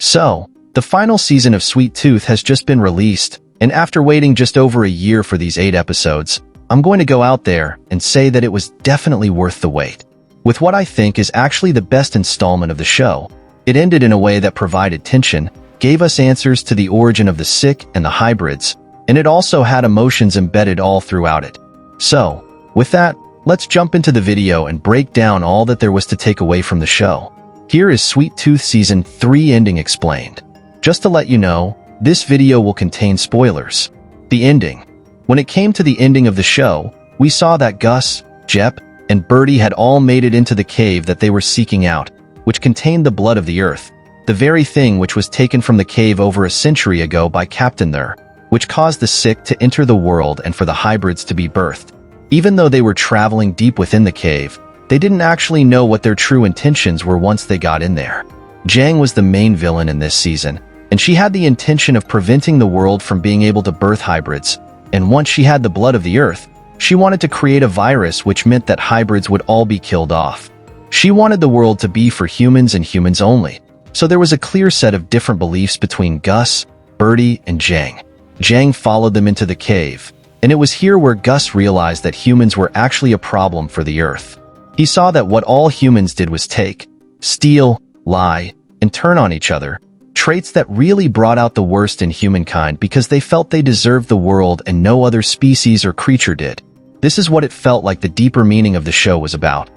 So, the final season of Sweet Tooth has just been released, and after waiting just over a year for these 8 episodes, I'm going to go out there and say that it was definitely worth the wait. With what I think is actually the best installment of the show, it ended in a way that provided tension, gave us answers to the origin of the sick and the hybrids, and it also had emotions embedded all throughout it. So, with that, let's jump into the video and break down all that there was to take away from the show. Here is Sweet Tooth Season 3 ending explained. Just to let you know, this video will contain spoilers. The ending. When it came to the ending of the show, we saw that Gus, Jepp, and Birdie had all made it into the cave that they were seeking out, which contained the blood of the earth, the very thing which was taken from the cave over a century ago by Captain there, which caused the sick to enter the world and for the hybrids to be birthed. Even though they were traveling deep within the cave, they didn't actually know what their true intentions were once they got in there. Jang was the main villain in this season, and she had the intention of preventing the world from being able to birth hybrids, and once she had the blood of the earth, she wanted to create a virus which meant that hybrids would all be killed off. She wanted the world to be for humans and humans only, so there was a clear set of different beliefs between Gus, Birdie, and Jang. Jang followed them into the cave, and it was here where Gus realized that humans were actually a problem for the earth. He saw that what all humans did was take, steal, lie, and turn on each other, traits that really brought out the worst in humankind because they felt they deserved the world and no other species or creature did. This is what it felt like the deeper meaning of the show was about.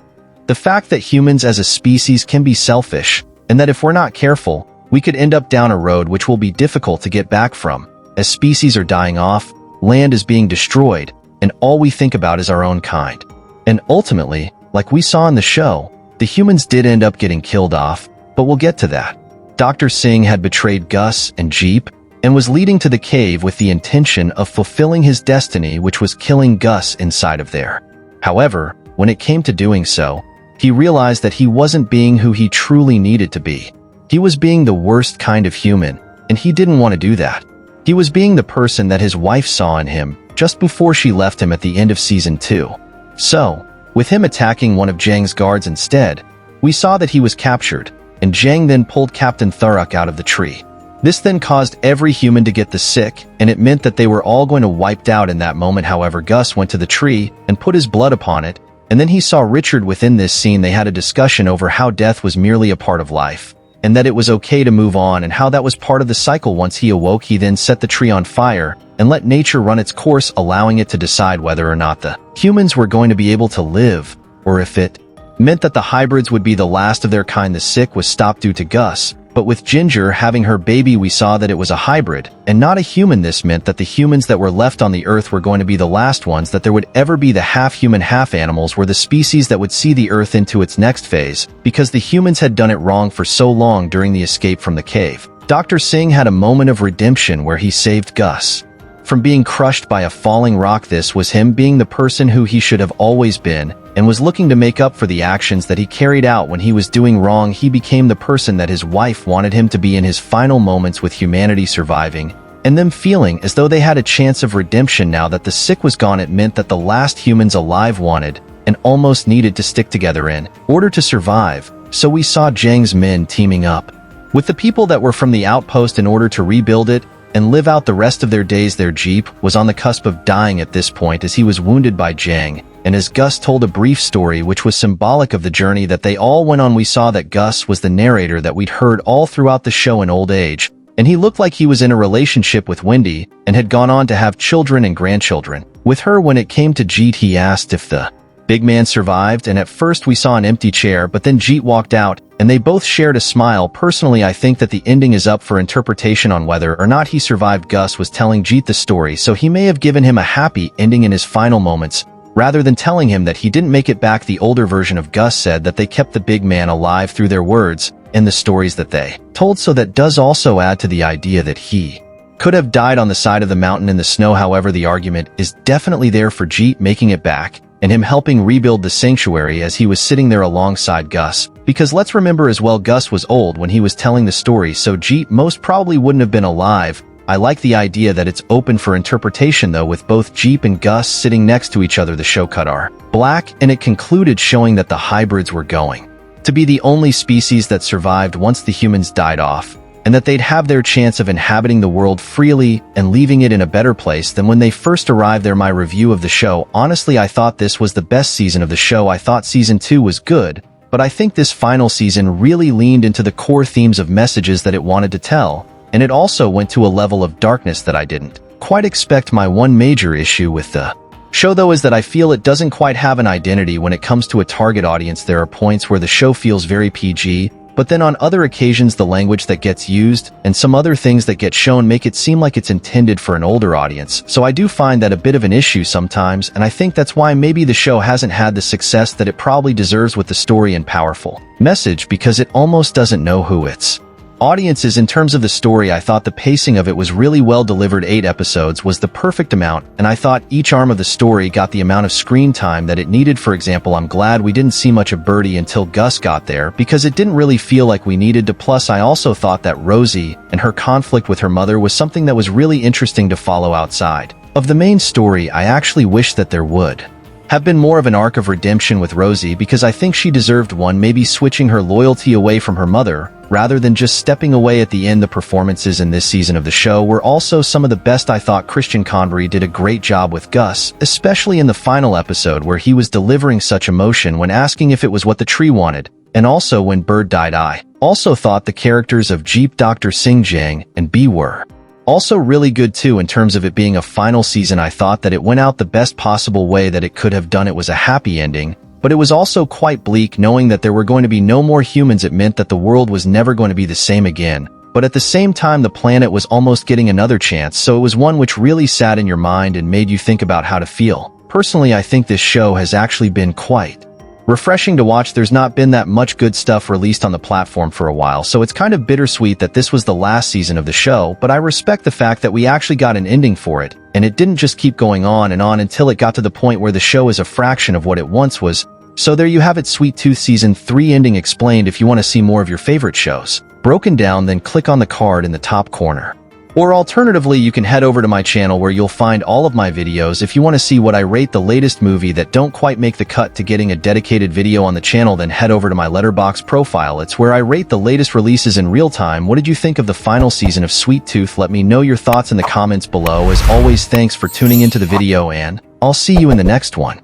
The fact that humans as a species can be selfish, and that if we're not careful, we could end up down a road which will be difficult to get back from. As species are dying off, land is being destroyed, and all we think about is our own kind. And ultimately, like we saw in the show, the humans did end up getting killed off, but we'll get to that. Dr. Singh had betrayed Gus and Jeep, and was leading to the cave with the intention of fulfilling his destiny, which was killing Gus inside of there. However, when it came to doing so, he realized that he wasn't being who he truly needed to be. He was being the worst kind of human, and he didn't want to do that. He was being the person that his wife saw in him just before she left him at the end of Season 2. So, with him attacking one of Jang's guards instead, we saw that he was captured, and Jang then pulled Captain Thurrock out of the tree. This then caused every human to get the sick, and it meant that they were all going to wiped out in that moment. However, Gus went to the tree and put his blood upon it, and then he saw Richard. Within this scene, they had a discussion over how death was merely a part of life, and that it was okay to move on, and how that was part of the cycle. Once he awoke, he then set the tree on fire and let nature run its course, allowing it to decide whether or not the humans were going to be able to live, or if it meant that the hybrids would be the last of their kind. The sick was stopped due to Gus, but with Ginger having her baby, we saw that it was a hybrid and not a human. This meant that the humans that were left on the earth were going to be the last ones, that there would ever be the half-human half-animals were the species that would see the earth into its next phase, because the humans had done it wrong for so long during the escape from the cave. Dr. Singh had a moment of redemption where he saved Gus from being crushed by a falling rock. This was him being the person who he should have always been, and was looking to make up for the actions that he carried out when he was doing wrong. He became the person that his wife wanted him to be in his final moments, with humanity surviving, and them feeling as though they had a chance of redemption. Now that the sick was gone, it meant that the last humans alive wanted and almost needed to stick together in order to survive. So we saw Jang's men teaming up with the people that were from the outpost in order to rebuild it and live out the rest of their days there. Jeep was on the cusp of dying at this point as he was wounded by Jang, and as Gus told a brief story which was symbolic of the journey that they all went on. We saw that Gus was the narrator that we'd heard all throughout the show in old age, and he looked like he was in a relationship with Wendy and had gone on to have children and grandchildren with her. When it came to Jeet, he asked if the big man survived, and at first we saw an empty chair, but then Jeet walked out, and they both shared a smile. Personally, I think that the ending is up for interpretation on whether or not he survived. Gus was telling Jeet the story, so he may have given him a happy ending in his final moments, rather than telling him that he didn't make it back. The older version of Gus said that they kept the big man alive through their words and the stories that they told, so that does also add to the idea that he could have died on the side of the mountain in the snow. However, the argument is definitely there for Jeet making it back and him helping rebuild the sanctuary as he was sitting there alongside Gus, because let's remember as well, Gus was old when he was telling the story, so Jeet most probably wouldn't have been alive. I like the idea that it's open for interpretation though, with both Jeep and Gus sitting next to each other. The show cut our black, and it concluded showing that the hybrids were going to be the only species that survived once the humans died off. and that they'd have their chance of inhabiting the world freely and leaving it in a better place than when they first arrived there. My review of the show: honestly, I thought this was the best season of the show. I thought season 2 was good, but I think this final season really leaned into the core themes of messages that it wanted to tell, and it also went to a level of darkness that I didn't quite expect. My one major issue with the show, though, is that I feel it doesn't quite have an identity when it comes to a target audience. There are points where the show feels very PG, but then on other occasions the language that gets used and some other things that get shown make it seem like it's intended for an older audience. So I do find that a bit of an issue sometimes, and I think that's why maybe the show hasn't had the success that it probably deserves with the story and powerful message, because it almost doesn't know who its audience is. In terms of the story, I thought the pacing of it was really well delivered. 8 episodes was the perfect amount, and I thought each arm of the story got the amount of screen time that it needed. For example, I'm glad we didn't see much of Birdie until Gus got there, because it didn't really feel like we needed to. Plus, I also thought that Rosie and her conflict with her mother was something that was really interesting to follow outside of the main story. I actually wish that there would have been more of an arc of redemption with Rosie, because I think she deserved one, maybe switching her loyalty away from her mother rather than just stepping away at the end. The performances in this season of the show were also some of the best. I thought Christian Convery did a great job with Gus, especially in the final episode where he was delivering such emotion when asking if it was what the tree wanted, and also when Bird died. I also thought the characters of Jeep, Dr. Singh-Jang, and B were also really good too. In terms of it being a final season, I thought that it went out the best possible way that it could have done. It was a happy ending, but it was also quite bleak knowing that there were going to be no more humans. It meant that the world was never going to be the same again, but at the same time the planet was almost getting another chance, so it was one which really sat in your mind and made you think about how to feel. Personally, I think this show has actually been quite refreshing to watch. There's not been that much good stuff released on the platform for a while, so it's kind of bittersweet that this was the last season of the show, but I respect the fact that we actually got an ending for it, and it didn't just keep going on and on until it got to the point where the show is a fraction of what it once was. So there you have it, Sweet Tooth Season 3 ending explained. If you want to see more of your favorite shows broken down, then click on the card in the top corner. Or alternatively, you can head over to my channel where you'll find all of my videos. If you want to see what I rate the latest movie that don't quite make the cut to getting a dedicated video on the channel, then head over to my Letterboxd profile. It's where I rate the latest releases in real time. What did you think of the final season of Sweet Tooth? Let me know your thoughts in the comments below. As always, thanks for tuning into the video, and I'll see you in the next one.